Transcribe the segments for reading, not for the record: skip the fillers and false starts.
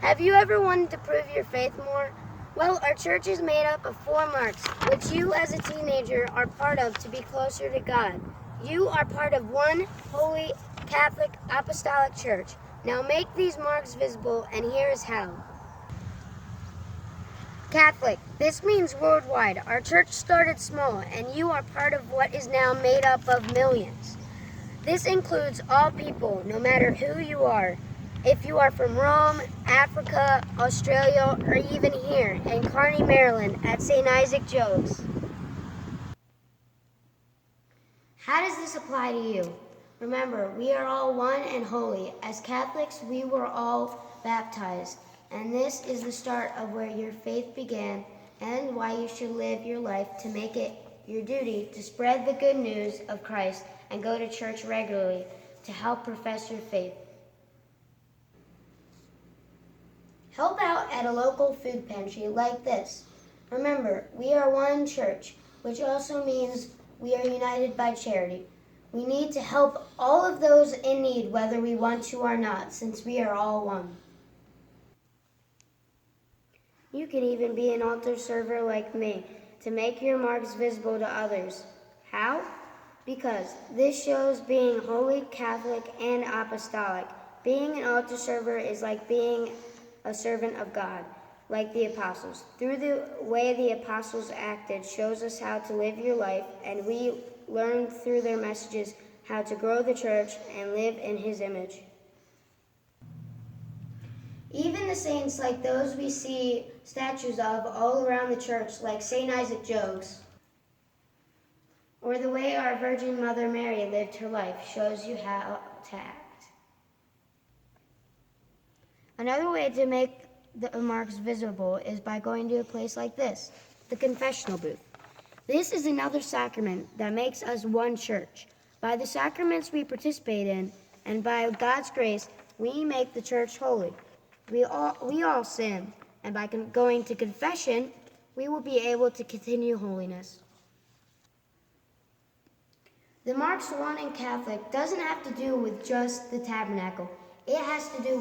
Have you ever wanted to prove your faith more? Well, our church is made up of 4 marks, which you as a teenager are part of to be closer to God. You are part of one holy Catholic Apostolic Church. Now make these marks visible, and here is how. Catholic. This means worldwide. Our church started small, and you are part of what is now made up of millions. This includes all people, no matter who you are. If you are from Rome, Africa, Australia, or even here in Kearney, Maryland at St. Isaac Jogues. How does this apply to you? Remember, we are all one and holy. As Catholics, we were all baptized, and this is the start of where your faith began and why you should live your life to make it your duty to spread the good news of Christ and go to church regularly to help profess your faith. Help out at a local food pantry like this. Remember, we are one church, which also means we are united by charity. We need to help all of those in need, whether we want to or not, since we are all one. You can even be an altar server like me to make your marks visible to others. How? Because this shows being holy, Catholic, and apostolic. Being an altar server is like being a servant of God, like the apostles. Through the way the apostles acted shows us how to live your life, and we learn through their messages how to grow the church and live in His image. Even the saints like those we see statues of all around the church, like St. Isaac Jogues, or the way our Virgin Mother Mary lived her life, shows you how to act. Another way to make the marks visible is by going to a place like this, the confessional booth. This is another sacrament that makes us one church. By the sacraments we participate in, and by God's grace, we make the church holy. We all sin, and by going to confession, we will be able to continue holiness. The marks worn in Catholic doesn't have to do with just the tabernacle. It has to do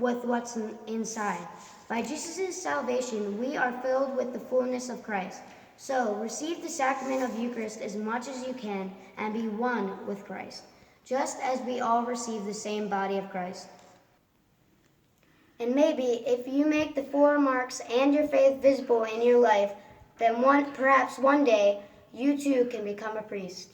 with what's inside. By Jesus' salvation, we are filled with the fullness of Christ. So, receive the sacrament of Eucharist as much as you can and be one with Christ, just as we all receive the same body of Christ. And maybe, if you make the 4 marks and your faith visible in your life, then perhaps one day, you too can become a priest.